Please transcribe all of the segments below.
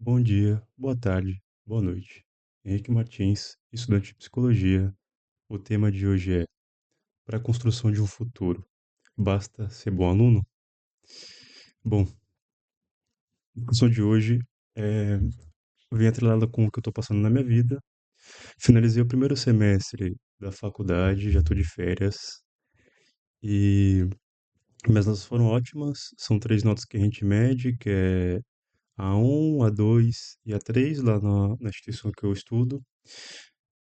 Bom dia, boa tarde, boa noite. Henrique Martins, estudante de psicologia. O tema de hoje é: para a construção de um futuro, basta ser bom aluno? Bom, a discussão de hoje é, vem atrelada com o que eu estou passando na minha vida. Finalizei o primeiro semestre da faculdade, já estou de férias e minhas notas foram ótimas. São três notas que a gente mede, que é A1, A2 e A3 lá na instituição que eu estudo.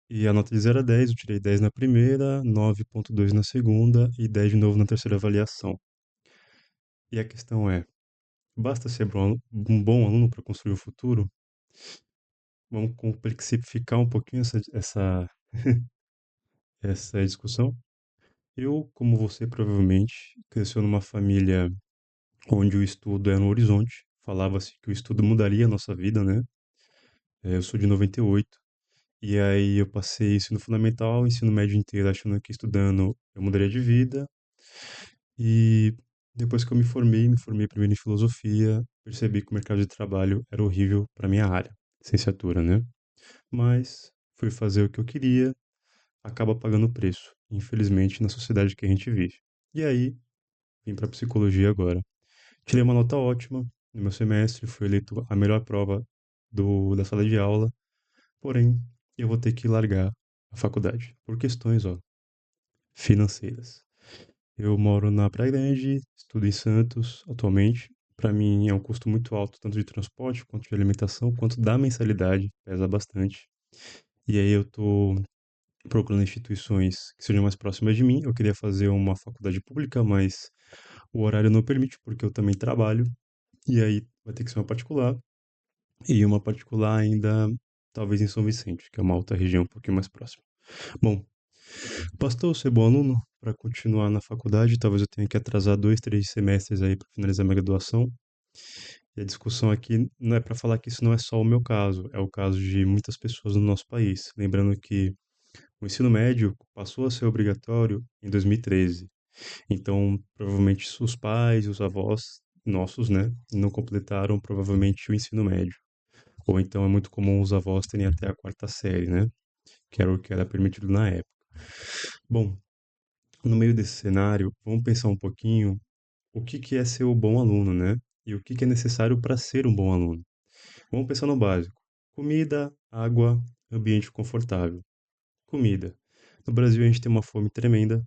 E a nota de 0 a 10, eu tirei 10 na primeira, 9,2 na segunda e 10 de novo na terceira avaliação. E a questão é, basta ser um bom aluno para construir o futuro? Vamos complexificar um pouquinho essa discussão. Eu, como você, provavelmente, cresceu numa família onde o estudo era no horizonte. Falava-se que o estudo mudaria a nossa vida, né? Eu sou de 98. E aí eu passei ensino fundamental, ensino médio inteiro achando que estudando eu mudaria de vida. E depois que eu me formei primeiro em filosofia, percebi que o mercado de trabalho era horrível para minha área, licenciatura, né? Mas fui fazer o que eu queria, acaba pagando o preço, infelizmente, na sociedade que a gente vive. E aí, vim para psicologia agora. Tirei uma nota ótima no meu semestre, fui eleito a melhor prova da sala de aula, porém, eu vou ter que largar a faculdade por questões, ó, financeiras. Eu moro na Praia Grande, estudo em Santos atualmente. Para mim é um custo muito alto, tanto de transporte, quanto de alimentação, quanto da mensalidade, pesa bastante. E aí eu tô procurando instituições que sejam mais próximas de mim. Eu queria fazer uma faculdade pública, mas o horário não permite, porque eu também trabalho. E aí vai ter que ser uma particular. E uma particular ainda, talvez em São Vicente, que é uma outra região um pouquinho mais próxima. Bom, bastou ser bom aluno para continuar na faculdade. Talvez eu tenha que atrasar 2, 3 semestres aí para finalizar minha graduação. E a discussão aqui não é para falar que isso não é só o meu caso, é o caso de muitas pessoas no nosso país. Lembrando que o ensino médio passou a ser obrigatório em 2013. Então, provavelmente os pais, os avós nossos, né, não completaram provavelmente o ensino médio. Ou então é muito comum os avós terem até a quarta série, né, que era o que era permitido na época. Bom, no meio desse cenário, vamos pensar um pouquinho o que que é ser o bom aluno, né? E o que que é necessário para ser um bom aluno. Vamos pensar no básico: comida, água, ambiente confortável. Comida. No Brasil a gente tem uma fome tremenda.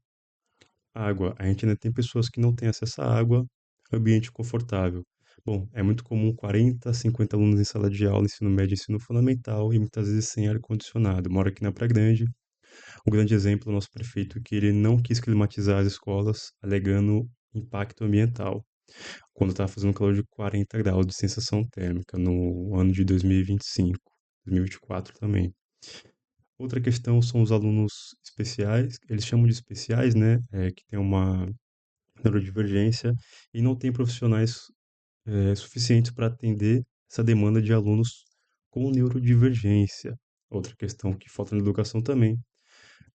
Água. A gente ainda tem pessoas que não têm acesso à água. Ambiente confortável. Bom, é muito comum 40, 50 alunos em sala de aula, ensino médio, ensino fundamental e muitas vezes sem ar-condicionado. Moro aqui na Praia Grande. O grande exemplo é o nosso prefeito, que ele não quis climatizar as escolas, alegando impacto ambiental, quando estava fazendo calor de 40 graus de sensação térmica no ano de 2025, 2024 também. Outra questão são os alunos especiais, eles chamam de especiais, né, que tem uma neurodivergência e não tem profissionais suficientes para atender essa demanda de alunos com neurodivergência. Outra questão que falta na educação também,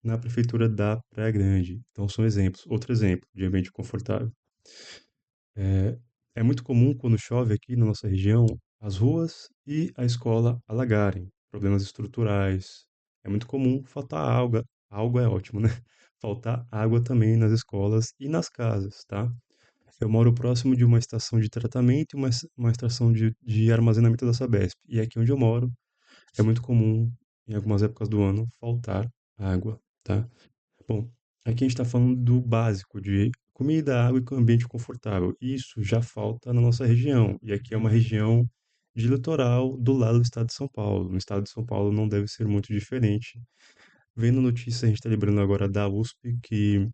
na prefeitura da Praia Grande. Então são exemplos. Outro exemplo de ambiente confortável. É, é muito comum quando chove aqui na nossa região as ruas e a escola alagarem, problemas estruturais. É muito comum faltar água. Água é ótimo, né? Faltar água também nas escolas e nas casas, tá? Eu moro próximo de uma estação de tratamento e uma estação de armazenamento da Sabesp. E aqui onde eu moro é muito comum, em algumas épocas do ano, faltar água, tá? Bom, aqui a gente está falando do básico de comida, água e ambiente confortável. Isso já falta na nossa região. E aqui é uma região de litoral do lado do estado de São Paulo. No estado de São Paulo não deve ser muito diferente. Vendo notícia, a gente está lembrando agora da USP, que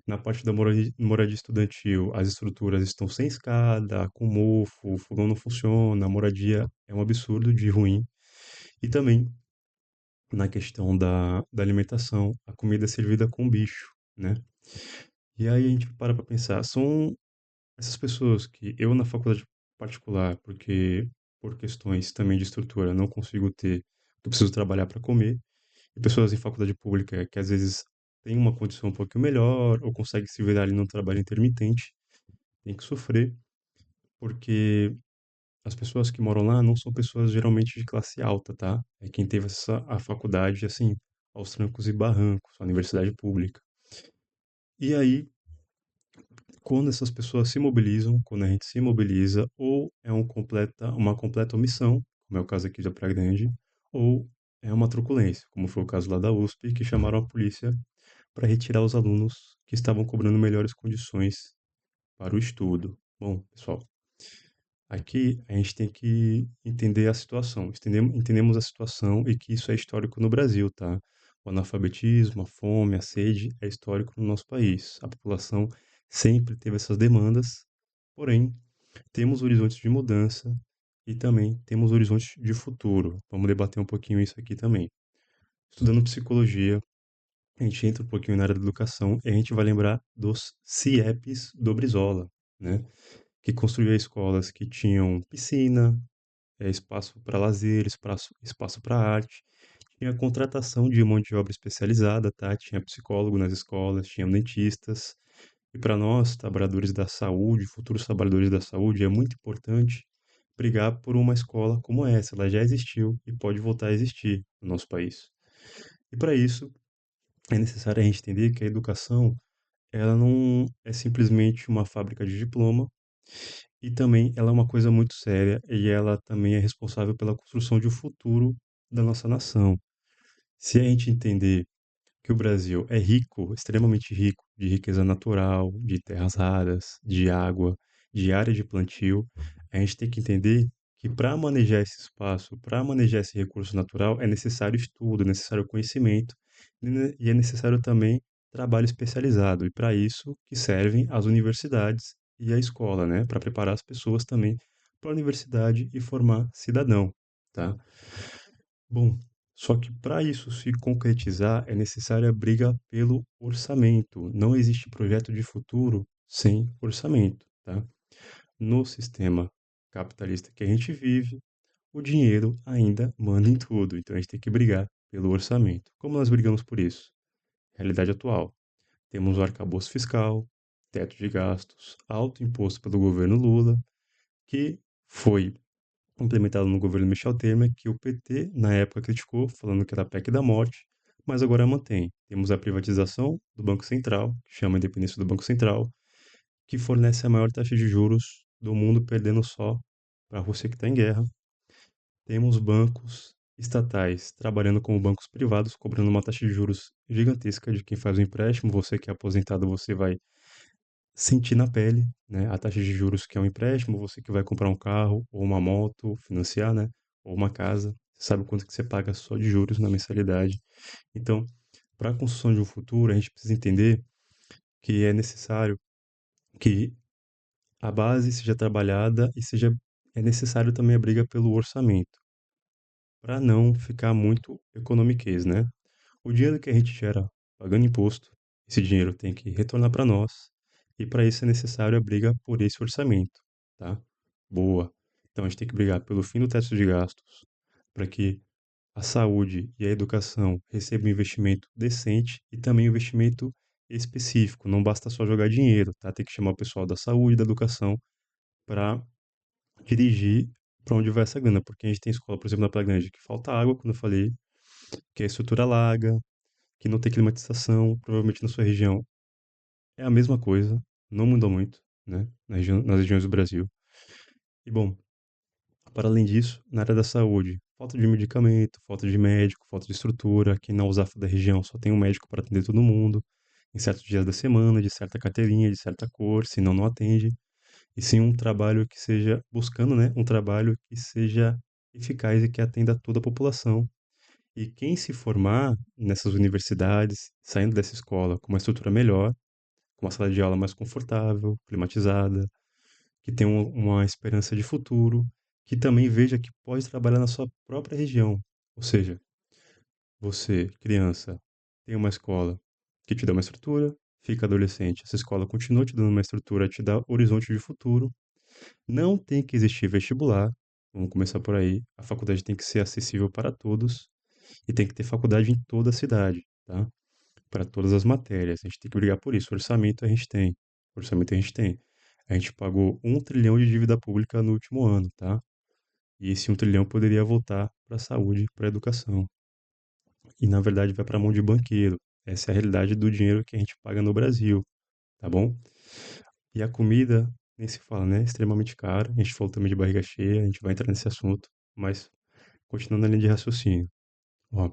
na parte da moradia estudantil as estruturas estão sem escada, com mofo, o fogão não funciona, a moradia é um absurdo de ruim. E também na questão da alimentação, a comida é servida com bicho, né? E aí a gente para pensar, são essas pessoas que eu na faculdade particular, porque por questões também de estrutura não consigo ter, eu preciso trabalhar para comer, e pessoas em faculdade pública que às vezes têm uma condição um pouquinho melhor ou conseguem se virar ali num trabalho intermitente, tem que sofrer, porque as pessoas que moram lá não são pessoas geralmente de classe alta, tá? É quem teve a faculdade, assim, aos trancos e barrancos, a universidade pública. E aí, quando essas pessoas se mobilizam, quando a gente se mobiliza, ou é uma completa omissão, como é o caso aqui da Praia Grande, ou é uma truculência, como foi o caso lá da USP, que chamaram a polícia para retirar os alunos que estavam cobrando melhores condições para o estudo. Bom, pessoal, aqui a gente tem que entender a situação. Entendemos a situação e que isso é histórico no Brasil, tá? O analfabetismo, a fome, a sede é histórico no nosso país. A população sempre teve essas demandas, porém, temos horizontes de mudança e também temos horizontes de futuro. Vamos debater um pouquinho isso aqui também. Estudando psicologia, a gente entra um pouquinho na área da educação e a gente vai lembrar dos CIEPs do Brizola, né? Que construía escolas que tinham piscina, espaço para lazer, espaço para arte, tinha contratação de mão de obra especializada, tá? Tinha psicólogo nas escolas, tinha dentistas. E para nós, trabalhadores da saúde, futuros trabalhadores da saúde, é muito importante brigar por uma escola como essa. Ela já existiu e pode voltar a existir no nosso país. E para isso, é necessário a gente entender que a educação, ela não é simplesmente uma fábrica de diploma, e também ela é uma coisa muito séria e ela também é responsável pela construção de um futuro da nossa nação. Se a gente entender que o Brasil é rico, extremamente rico, de riqueza natural, de terras raras, de água, de área de plantio, a gente tem que entender que para manejar esse espaço, para manejar esse recurso natural, é necessário estudo, é necessário conhecimento e é necessário também trabalho especializado. E para isso que servem as universidades e a escola, né? Para preparar as pessoas também para a universidade e formar cidadão, tá? Bom, só que para isso se concretizar é necessária a briga pelo orçamento. Não existe projeto de futuro sem orçamento, tá? No sistema capitalista que a gente vive, o dinheiro ainda manda em tudo, então a gente tem que brigar pelo orçamento. Como nós brigamos por isso? Realidade atual. Temos o arcabouço fiscal, teto de gastos, alto imposto pelo governo Lula, que foi implementado no governo Michel Temer, que o PT, na época, criticou, falando que era a PEC da morte, mas agora mantém. Temos a privatização do Banco Central, que chama a independência do Banco Central, que fornece a maior taxa de juros do mundo, perdendo só para a Rússia que está em guerra. Temos bancos estatais trabalhando como bancos privados, cobrando uma taxa de juros gigantesca de quem faz o empréstimo. Você que é aposentado, você vai sentir na pele, né, a taxa de juros que é um empréstimo, você que vai comprar um carro ou uma moto, financiar, né, ou uma casa, você sabe quanto que você paga só de juros na mensalidade. Então, para a construção de um futuro, a gente precisa entender que é necessário que a base seja trabalhada e seja é necessário também a briga pelo orçamento, para não ficar muito economiquez, né? O dinheiro que a gente gera pagando imposto, esse dinheiro tem que retornar para nós, e para isso é necessário a briga por esse orçamento, tá? Boa. Então a gente tem que brigar pelo fim do teto de gastos, para que a saúde e a educação recebam um investimento decente e também um investimento específico. Não basta só jogar dinheiro, tá? Tem que chamar o pessoal da saúde e da educação para dirigir para onde vai essa grana, porque a gente tem escola, por exemplo, na Praia Grande, que falta água, quando eu falei, que a estrutura larga, que não tem climatização, provavelmente na sua região é a mesma coisa, não mudou muito, né, nas regiões do Brasil. E bom, para além disso, na área da saúde, falta de medicamento, falta de médico, falta de estrutura. Aqui na USAF da região só tem um médico para atender todo mundo, em certos dias da semana, de certa carteirinha, de certa cor, senão não atende. E sim um trabalho que seja, buscando, né, um trabalho que seja eficaz e que atenda toda a população. E quem se formar nessas universidades, saindo dessa escola com uma estrutura melhor, com uma sala de aula mais confortável, climatizada, que tenha uma esperança de futuro, que também veja que pode trabalhar na sua própria região. Ou seja, você, criança, tem uma escola que te dá uma estrutura, fica adolescente, essa escola continua te dando uma estrutura, te dá horizonte de futuro. Não tem que existir vestibular, vamos começar por aí. A faculdade tem que ser acessível para todos e tem que ter faculdade em toda a cidade, tá? Para todas as matérias. A gente tem que brigar por isso. Orçamento a gente tem. Orçamento a gente tem. A gente pagou 1 trilhão de dívida pública no último ano, tá? E esse 1 trilhão poderia voltar para a saúde, para a educação. E na verdade vai para a mão de banqueiro. Essa é a realidade do dinheiro que a gente paga no Brasil, tá bom? E a comida, nem se fala, né? É extremamente cara. A gente falou também de barriga cheia, a gente vai entrar nesse assunto, mas continuando na linha de raciocínio. Ó,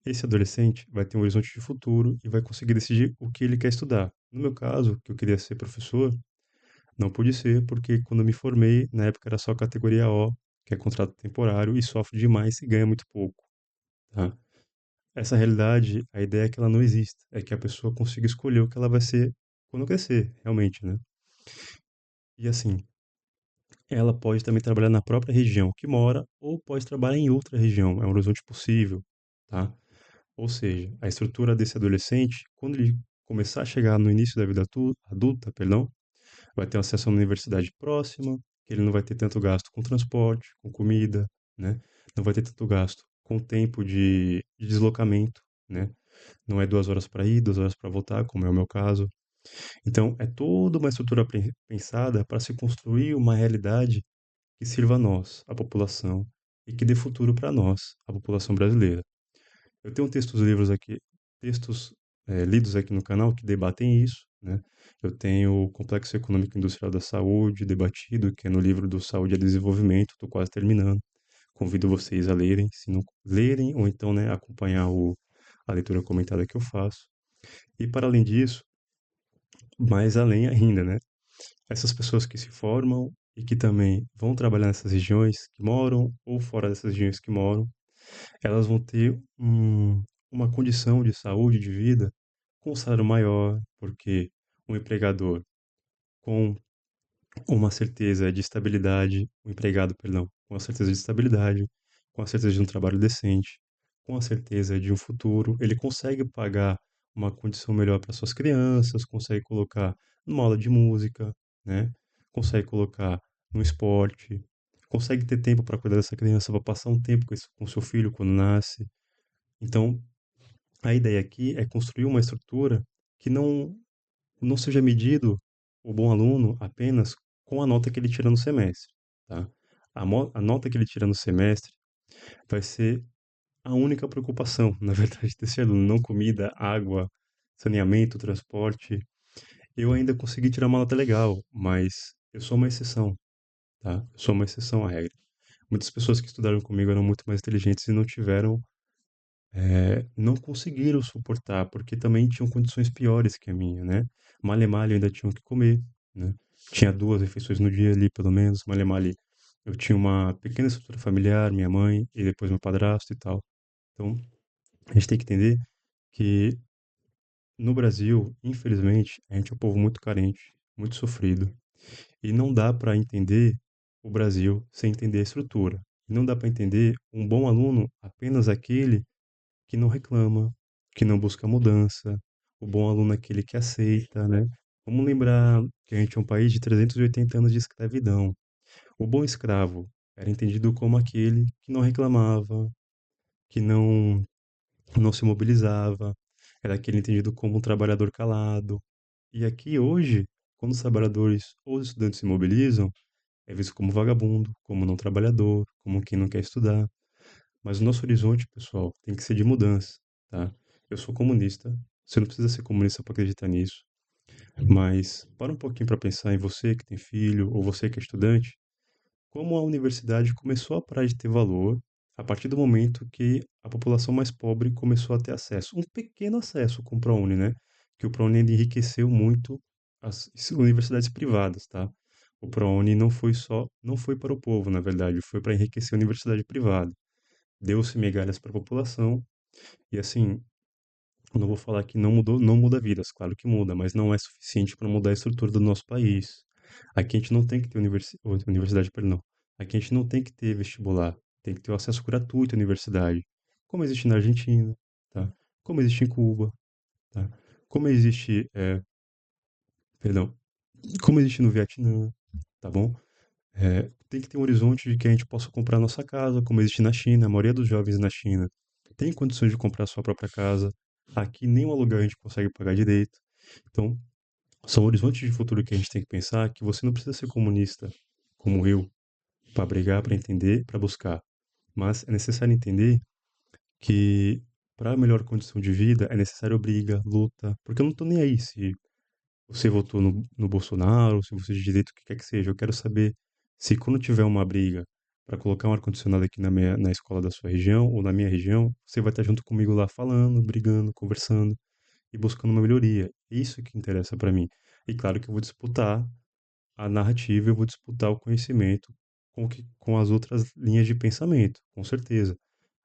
esse adolescente vai ter um horizonte de futuro e vai conseguir decidir o que ele quer estudar. No meu caso, que eu queria ser professor, não pude ser porque quando eu me formei, na época era só categoria O, que é contrato temporário e sofre demais e ganha muito pouco, tá? Essa realidade, a ideia é que ela não exista, é que a pessoa consiga escolher o que ela vai ser quando crescer, realmente, né? E assim, ela pode também trabalhar na própria região que mora ou pode trabalhar em outra região, é um horizonte possível, tá? Ou seja, a estrutura desse adolescente, quando ele começar a chegar no início da vida adulta, perdão, vai ter acesso a uma universidade próxima, que ele não vai ter tanto gasto com transporte, com comida, né? Não vai ter tanto gasto com tempo de deslocamento, né? Não é 2 horas para ir, 2 horas para voltar, como é o meu caso. Então, é toda uma estrutura pensada para se construir uma realidade que sirva a nós, a população, e que dê futuro para nós, a população brasileira. Eu tenho textos livros aqui, textos lidos aqui no canal que debatem isso, né? Eu tenho o Complexo Econômico e Industrial da Saúde debatido, que é no livro do Saúde e Desenvolvimento, estou quase terminando. Convido vocês a lerem, se não lerem, ou então, né, acompanhar a leitura comentada que eu faço. E para além disso, mais além ainda, né? Essas pessoas que se formam e que também vão trabalhar nessas regiões que moram ou fora dessas regiões que moram, elas vão ter uma condição de saúde, de vida, com um salário maior, porque um empregador com uma certeza de estabilidade, o empregado, perdão, com a certeza de estabilidade, com a certeza de um trabalho decente, com a certeza de um futuro, ele consegue pagar uma condição melhor para suas crianças, consegue colocar numa aula de música, né? Consegue colocar no esporte, consegue ter tempo para cuidar dessa criança, para passar um tempo com seu filho quando nasce. Então, a ideia aqui é construir uma estrutura que não seja medido o bom aluno apenas com a nota que ele tira no semestre, tá? A nota que ele tira no semestre vai ser a única preocupação, na verdade, desse aluno, não comida, água, saneamento, transporte. Eu ainda consegui tirar uma nota legal, mas eu sou uma exceção, tá? Eu sou uma exceção à regra. Muitas pessoas que estudaram comigo eram muito mais inteligentes e não tiveram não conseguiram suportar, porque também tinham condições piores que a minha, né? Male-male ainda tinham que comer, né? Tinha 2 refeições no dia ali, pelo menos. Male-male eu tinha uma pequena estrutura familiar, minha mãe e depois meu padrasto e tal. Então, a gente tem que entender que no Brasil, infelizmente, a gente é um povo muito carente, muito sofrido. E não dá para entender o Brasil sem entender a estrutura. E não dá para entender um bom aluno apenas aquele que não reclama, que não busca mudança. O bom aluno é aquele que aceita, né? Vamos lembrar que a gente é um país de 380 anos de escravidão. O bom escravo era entendido como aquele que não reclamava, que não se mobilizava, era aquele entendido como um trabalhador calado. E aqui hoje, quando os trabalhadores ou os estudantes se mobilizam, é visto como vagabundo, como não trabalhador, como quem não quer estudar. Mas o nosso horizonte, pessoal, tem que ser de mudança, tá? Eu sou comunista, você não precisa ser comunista para acreditar nisso, mas para um pouquinho para pensar em você que tem filho ou você que é estudante, como a universidade começou a parar de ter valor a partir do momento que a população mais pobre começou a ter acesso, um pequeno acesso com o ProUni, né? Que o ProUni ainda enriqueceu muito as universidades privadas, tá? O ProUni não foi para o povo, na verdade, foi para enriquecer a universidade privada. Deu-se migalhas para a população e assim, eu não vou falar que não mudou, não muda vidas, claro que muda, mas não é suficiente para mudar a estrutura do nosso país. Aqui a gente não tem que ter universidade, perdão. Aqui a gente não tem que ter vestibular, tem que ter o acesso gratuito à universidade, como existe na Argentina, tá? Como existe em Cuba, tá? Como existe, perdão, como existe no Vietnã, tá bom? Tem que ter um horizonte de que a gente possa comprar nossa casa, como existe na China. A maioria dos jovens na China tem condições de comprar sua própria casa. Aqui, nenhum aluguel a gente consegue pagar direito. Então, são horizontes de futuro que a gente tem que pensar que você não precisa ser comunista como eu, para brigar, para entender, para buscar. Mas é necessário entender que para melhor condição de vida é necessário briga, luta, porque eu não tô nem aí se você votou no Bolsonaro, se você é de direita, o que quer que seja. Eu quero saber se quando tiver uma briga para colocar um ar-condicionado aqui na escola da sua região ou na minha região, você vai estar junto comigo lá falando, brigando, conversando e buscando uma melhoria. Isso que interessa para mim. E claro que eu vou disputar a narrativa, eu vou disputar o conhecimento com as outras linhas de pensamento, com certeza.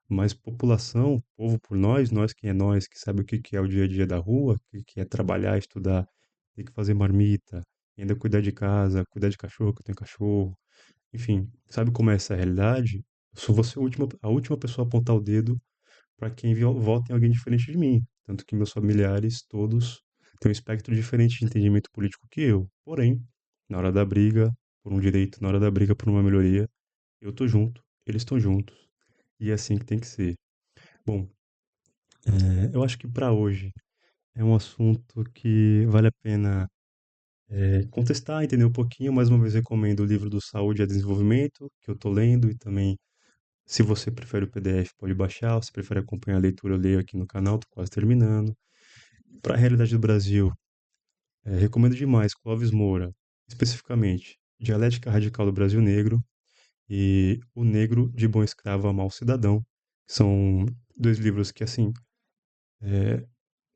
Mas população, povo por nós, que sabe o que que é o dia a dia da rua, o que que é trabalhar, estudar, ter que fazer marmita, ainda cuidar de casa, cuidar de cachorro, que eu tenho cachorro, enfim, sabe como é essa realidade? Eu sou você a última pessoa a apontar o dedo para quem vota em alguém diferente de mim. Tanto que meus familiares todos têm um espectro diferente de entendimento político que eu. Porém, na hora da briga por um direito, na hora da briga por uma melhoria, eu tô junto, eles estão juntos, e é assim que tem que ser. Bom, eu acho que para hoje é um assunto que vale a pena contestar, entender um pouquinho. Mais uma vez, recomendo o livro do Saúde e Desenvolvimento, que eu estou lendo, e também, se você prefere o PDF, pode baixar. Se prefere acompanhar a leitura, eu leio aqui no canal, estou quase terminando. Para a realidade do Brasil, recomendo demais Clóvis Moura, especificamente Dialética Radical do Brasil Negro e O Negro de Bom Escravo a Mau Cidadão, que são dois livros que, assim,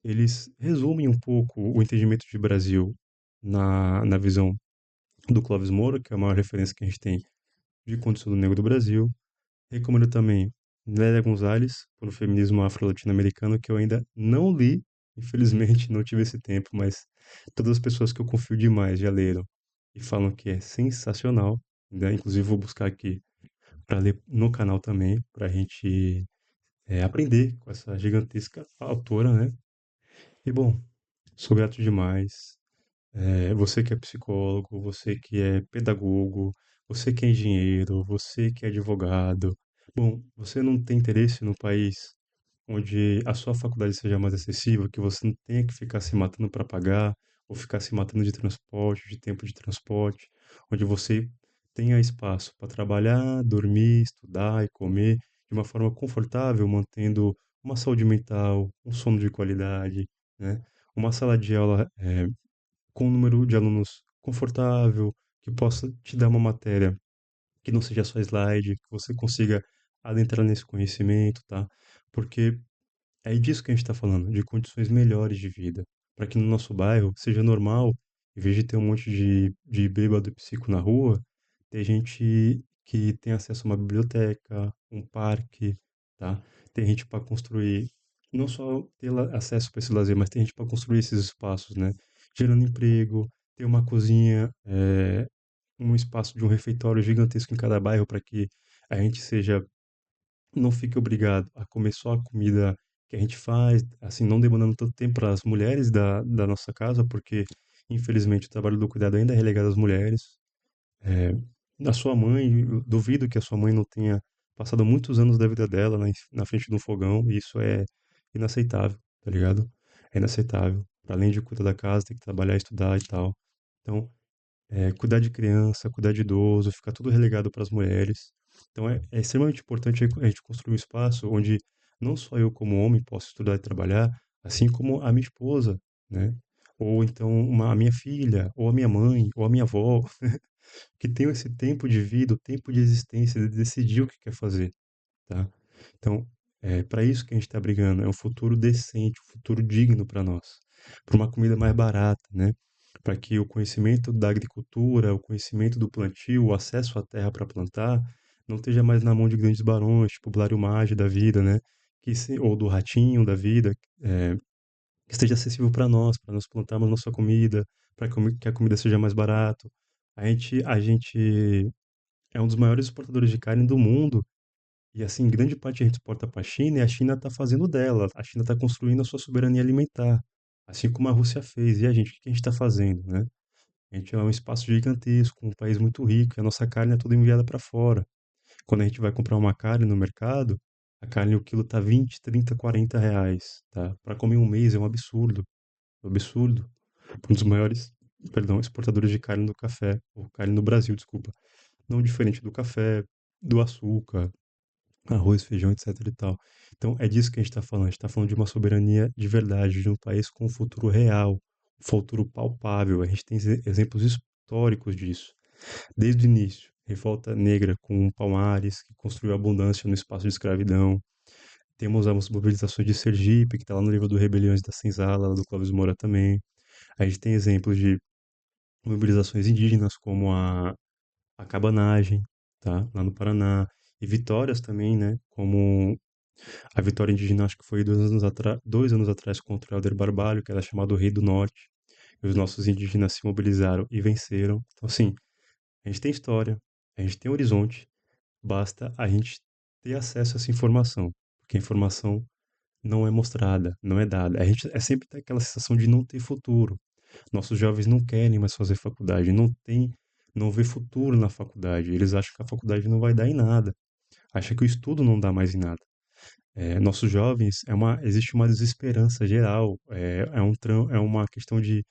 eles resumem um pouco o entendimento de Brasil na visão do Clóvis Moura, que é a maior referência que a gente tem de condição do negro do Brasil. Recomendo também Lélia Gonzalez, por o feminismo afro-latino-americano, que eu ainda não li, infelizmente não tive esse tempo, mas todas as pessoas que eu confio demais já leram e falam que é sensacional. Né? Inclusive vou buscar aqui para ler no canal também, para a gente aprender com essa gigantesca autora, né? E bom, sou grato demais. Você que é psicólogo, você que é pedagogo, você que é engenheiro, você que é advogado. Bom, você não tem interesse no país onde a sua faculdade seja mais acessível, que você não tenha que ficar se matando para pagar, ou ficar se matando de transporte, de tempo de transporte, onde você tenha espaço para trabalhar, dormir, estudar e comer de uma forma confortável, mantendo uma saúde mental, um sono de qualidade, né? Uma sala de aula com um número de alunos confortável, que possa te dar uma matéria que não seja só slide, que você consiga adentrar nesse conhecimento, tá? Porque é disso que a gente está falando, de condições melhores de vida, para que no nosso bairro seja normal, em vez de ter um monte de bêbado e psico na rua, ter gente que tem acesso a uma biblioteca, um parque, tá? Tem gente para construir, não só ter acesso para esse lazer, mas tem gente para construir esses espaços, né? Gerando emprego, ter uma cozinha, um espaço de um refeitório gigantesco em cada bairro para que a gente seja não fique obrigado a comer só a comida que a gente faz, assim, não demandando tanto tempo para as mulheres da nossa casa, porque infelizmente o trabalho do cuidado ainda é relegado às mulheres. É, a sua mãe, eu duvido que a sua mãe não tenha passado muitos anos da vida dela na frente de um fogão, e isso é inaceitável, tá ligado? É inaceitável. Para além de cuidar da casa, tem que trabalhar, estudar e tal. Então, cuidar de criança, cuidar de idoso, ficar tudo relegado para as mulheres. Então é extremamente importante a gente construir um espaço onde não só eu como homem posso estudar e trabalhar, assim como a minha esposa, né? Ou então a minha filha, ou a minha mãe, ou a minha avó, que tenham esse tempo de vida, o tempo de existência, de decidir o que quer fazer, tá? Então, é para isso que a gente está brigando, é um futuro decente, um futuro digno para nós, para uma comida mais barata, né? Para que o conhecimento da agricultura, o conhecimento do plantio, o acesso à terra para plantar, não esteja mais na mão de grandes barões, tipo o Blário Maggi da vida, né? Ou do Ratinho da vida, é, que esteja acessível para nós plantarmos nossa comida, para que a comida seja mais barato. A gente é um dos maiores exportadores de carne do mundo e assim, grande parte a gente exporta para a China e a China está fazendo dela. A China está construindo a sua soberania alimentar, assim como a Rússia fez. E a gente, o que a gente está fazendo, né? A gente é um espaço gigantesco, um país muito rico, e a nossa carne é toda enviada para fora. Quando a gente vai comprar uma carne no mercado, a carne, o quilo tá 20, 30, 40 reais, tá? Para comer um mês é um absurdo, um absurdo. Um dos maiores, perdão, exportadores de carne do café, ou carne no Brasil, desculpa. não diferente do café, do açúcar, arroz, feijão, etc e tal. Então é disso que a gente está falando. A gente está falando de uma soberania de verdade, de um país com um futuro real, um futuro palpável. A gente tem exemplos históricos disso. Desde o início, revolta negra com Palmares, que construiu abundância no espaço de escravidão. Temos as mobilizações de Sergipe, que está lá no livro do Rebeliões da Senzala, lá do Clóvis Moura também. A gente tem exemplos de mobilizações indígenas, como a cabanagem, tá? Lá no Paraná. E vitórias também, né? Como a vitória indígena, acho que foi 2 anos atrás contra o Helder Barbalho, que era chamado Rei do Norte. E os nossos indígenas se mobilizaram e venceram. Então, assim, a gente tem história, a gente tem horizonte, basta a gente ter acesso a essa informação. Porque a informação não é mostrada, não é dada. A gente é sempre tem aquela sensação de não ter futuro. Nossos jovens não querem mais fazer faculdade, não vê futuro na faculdade. Eles acham que a faculdade não vai dar em nada. Acham que o estudo não dá mais em nada. Nossos jovens, existe uma desesperança geral, é uma questão de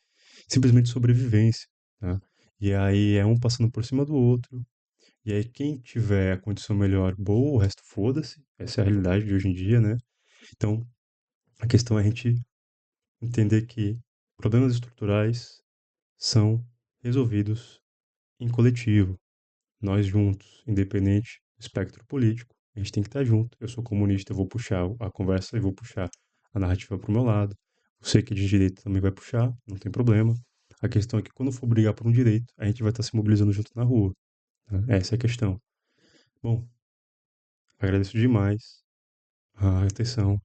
simplesmente sobrevivência, tá? E aí é um passando por cima do outro, e aí quem tiver a condição melhor, boa, o resto foda-se. Essa é a realidade de hoje em dia, né? Então, a questão é a gente entender que problemas estruturais são resolvidos em coletivo, nós juntos, independente do espectro político, a gente tem que estar junto. Eu sou comunista, eu vou puxar a conversa e vou puxar a narrativa para o meu lado. Você que é de direita também vai puxar, não tem problema. A questão é que quando for brigar por um direito, a gente vai estar se mobilizando junto na rua, tá? Essa é a questão. Bom, agradeço demais a atenção.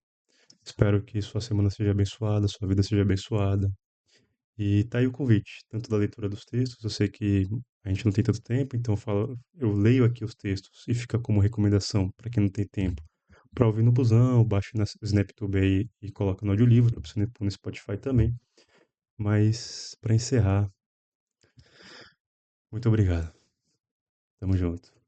Espero que sua semana seja abençoada, sua vida seja abençoada. E tá aí o convite, tanto da leitura dos textos, eu sei que a gente não tem tanto tempo, então eu leio aqui os textos e fica como recomendação para quem não tem tempo. Para ouvir no busão, baixe na SnapTube aí e coloca no audiolivro, para você pôr no Spotify também. Mas para encerrar, muito obrigado. Tamo junto.